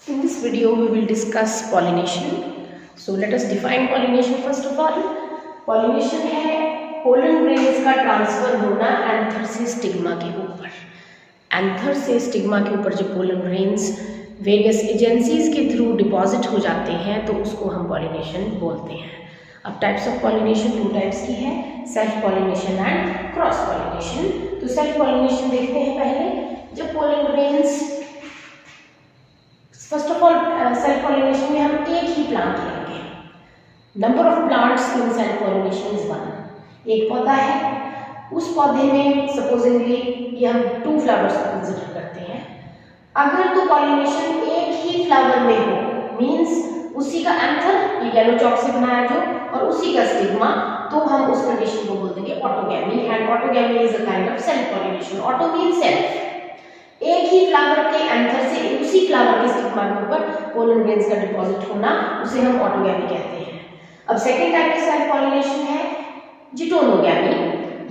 In this video, we will discuss pollination. So let us define pollination first of all. Pollination है pollen grains का transfer होना anther से stigma के ऊपर। Anther से stigma के ऊपर जब पोलन ग्रेन्स वेरियस एजेंसीज के थ्रू डिपॉजिट हो जाते हैं तो उसको हम पॉलिनेशन बोलते हैं। अब types of pollination two types की है, self pollination and cross pollination. तो सेल्फ पॉलिनेशन देखते हैं पहले। जब pollen grains first of all self pollination में हम एक ही प्लांट लेंगे। Number of plants in self pollination is 1। एक पौधा है, उस पौधे में सपोजिंगली ये हम 2 फ्लावर्स को कंसिडर करते हैं। अगर तो पॉलिनेशन एक ही फ्लावर में हो, मींस उसी का एंथर ये येलो चॉक से बनाया जो और उसी का स्टिग्मा, तो हम उस कंडीशन को बोल देंगे autogamy. And autogamy is a kind of self pollination. Auto means self. एक ही फ्लावर के एंथर से उसी फ्लावर के स्टिग्मा के ऊपर पोलन ग्रेन्स का डिपॉजिट होना, उसे हम ऑटोगैमी कहते हैं। अब सेकेंड टाइप की सेल्फ पॉलिनेशन है जिटोनोगैमी।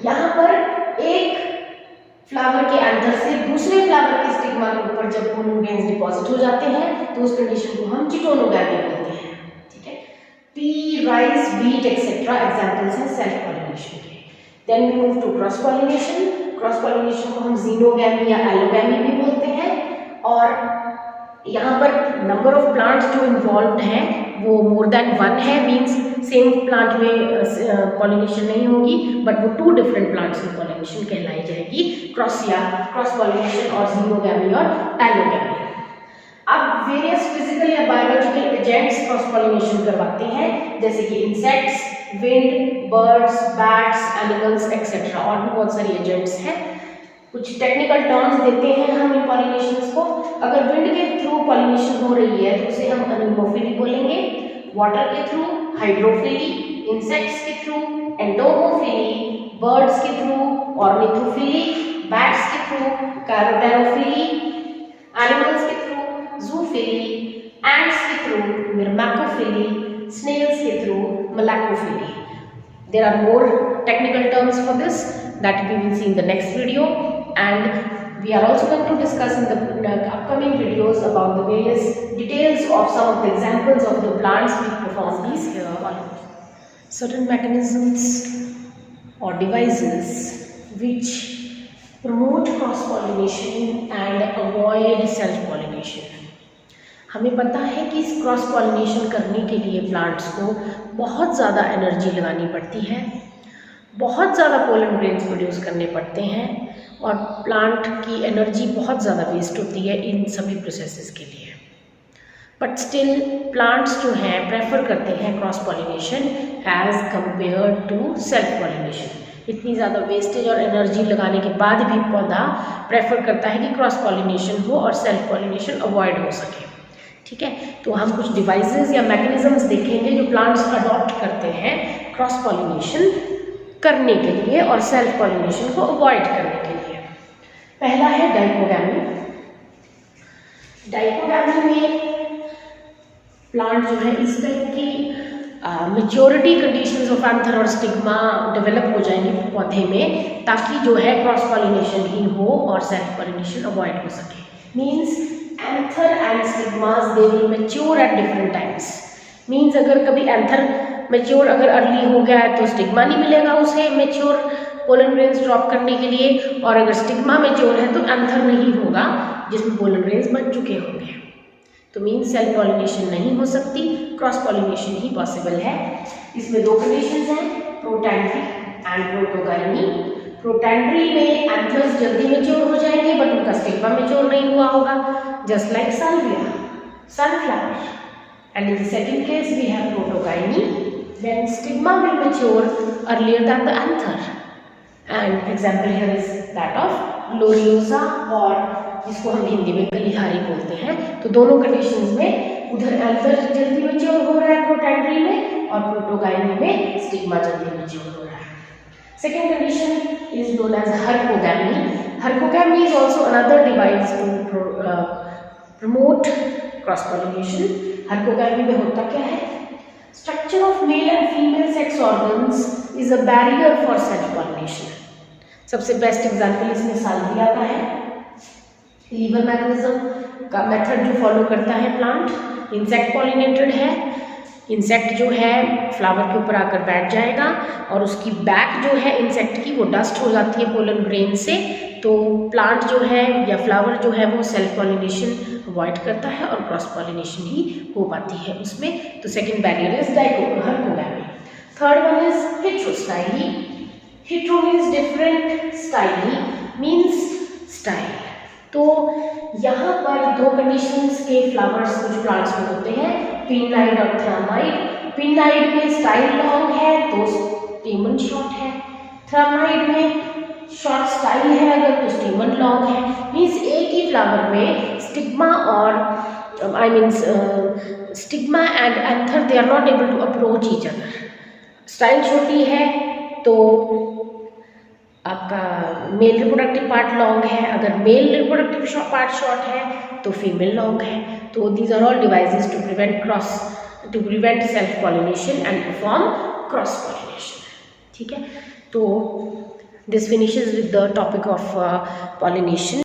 यहाँ पर एक फ्लावर के एंथर से दूसरे फ्लावर के स्टिग्मा के ऊपर जब पोलन ग्रेन्स डिपॉजिट हो जाते हैं तो उस कंडीशन को हम जिटोनोगैमी बोलते हैं। ठीक है, pea, rice, wheat etcetera examples हैं सेल्फ पॉलिनेशन के। Then we move to cross pollination. Cross pollination को हम जीनोगैमी या एलोगैमी भी बोलते हैं। और यहाँ पर नंबर ऑफ प्लांट्स जो इन्वॉल्व हैं वो मोर देन 1 है, मींस सेम प्लांट में पॉलिनेशन नहीं होगी, बट वो 2 डिफरेंट प्लांट्स में पॉलिनेशन कहलाई जाएगी, क्रॉस पॉलिनेशन और जीनोगैमी और एलोगैमी। अब वेरियस फिजिकल या बायोलॉजिकल एजेंट्स क्रॉस पॉलिनेशन करवाते हैं, जैसे कि insects, wind, birds, bats, animals etcetera, और भी बहुत सारी एजेंट्स हैं। कुछ टेक्निकल टर्म्स देते हैं हम इन पॉलिनेशंस को। अगर विंड के थ्रू पॉलिनेशन हो रही है तो उसे हम एनिमोफिली बोलेंगे, वाटर के थ्रू हाइड्रोफिली, इंसेक्ट्स के थ्रू एंडोमोफिली, बर्ड्स के थ्रू ऑर्निथोफिली, बैट्स के थ्रू कैरोटेरोफिली, एनिमल्स के थ्रू जूफिली, एंट्स के थ्रू मिर्मैकोफिली, snails के through malacophily. There are more technical terms for this that we will see in the next video, and we are also going to discuss in the upcoming videos about the various details of some of the examples of the plants which perform these certain mechanisms or devices which promote cross pollination and avoid self pollination. हमें पता है कि इस cross pollination करने के लिए plants को बहुत ज़्यादा एनर्जी लगानी पड़ती है, बहुत ज़्यादा पोलन ग्रेन्स प्रोड्यूस करने पड़ते हैं, और प्लांट की एनर्जी बहुत ज़्यादा वेस्ट होती है इन सभी प्रोसेसेस के लिए। बट स्टिल प्लांट्स जो हैं प्रेफर करते हैं cross pollination as compare to self pollination. इतनी ज़्यादा वेस्टेज और एनर्जी लगाने के बाद भी पौधा प्रेफर करता है कि क्रॉस पॉलिनेशन हो और सेल्फ पॉलिनेशन अवॉइड हो सके। ठीक है, तो हम कुछ डिवाइसेस या मैकेनिज्म्स देखेंगे जो प्लांट्स अडॉप्ट करते हैं क्रॉस पॉलिनेशन करने के लिए और सेल्फ पॉलिनेशन को अवॉइड करने के लिए। पहला है डाइकोगैमी। डाइकोगैमी में प्लांट जो है इस टाइप की मेच्योरिटी कंडीशंस ऑफ एंथर और स्टिग्मा डेवलप हो जाएंगे पौधे में, ताकि जो है क्रॉस पॉलिनेशन ही हो और सेल्फ पॉलिनेशन अवॉइड हो सके। Means anther and stigmas they will mature at different times. Means अगर कभी एंथर मैच्योर अगर अर्ली हो गया है तो स्टिग्मा नहीं मिलेगा उसे मैच्योर पोलन ग्रेन्स ड्रॉप करने के लिए, और अगर स्टिग्मा मैच्योर है तो एंथर नहीं होगा जिसमें पोलन ग्रेन्स बन चुके होंगे। तो मीन्स सेल्फ पॉलिनेशन नहीं हो सकती, क्रॉस पॉलिनेशन ही पॉसिबल है। इसमें 2 कंडीशंस हैं, प्रोटैंड्री एंड प्रोटोगाइमी। प्रोटैंड्री में एंथर्स जल्दी मैच्योर हो जाएंगे बट उनका स्टिग्मा मैच्योर नहीं हुआ होगा, just like salvia, sunflower. And in the second case we have protogyny, when stigma will mature earlier than the anther. And example here is that of gloriosa, और जिसको हम हिंदी में कलिहारी बोलते हैं। तो दोनों कंडीशंस में उधर एंथर जल्दी मैच्योर हो रहा है प्रोटैंड्री में, और प्रोटोगाइनी में स्टिग्मा जल्दी मैच्योर हो रहा है। Second condition is known as hercogamy. Hercogamy is also another device to promote cross pollination. Hercogamy में होता क्या है? Structure of male and female sex organs is a barrier for self pollination. सबसे best example इसमें Salvia का है, liver mechanism. का method जो फॉलो करता है प्लांट, इंसेक्ट पॉलिनेटेड है। इंसेक्ट जो है फ्लावर के ऊपर आकर बैठ जाएगा और उसकी बैक जो है इंसेक्ट की वो डस्ट हो जाती है पोलन ग्रेन से, तो प्लांट जो है या फ्लावर जो है वो सेल्फ पॉलिनेशन अवॉइड करता है और क्रॉस पॉलिनेशन ही हो पाती है उसमें। तो second barrier is dichotomy. Third one is हेटेरोस्टाइली। Hetero means different, styli means style. तो यहाँ पर दो कंडीशंस के फ्लावर्स कुछ प्लांट्स में होते हैं, पिनाइड और थ्रामाइड। पिनाइड में स्टाइल लॉन्ग है तो स्टेमन शॉर्ट है, थ्रामाइड में शॉर्ट स्टाइल है अगर तो स्टेमन लॉन्ग है। मीन्स एक ही फ्लावर में स्टिग्मा और stigma and anther they are not able to approach each other. Style छोटी है तो आपका मेल रिप्रोडक्टिव पार्ट लॉन्ग है, अगर मेल रिप्रोडक्टिव पार्ट शॉर्ट है तो फीमेल लॉन्ग है। तो these are all devices to prevent self pollination and perform cross pollination. ठीक है, तो this finishes with the topic of pollination.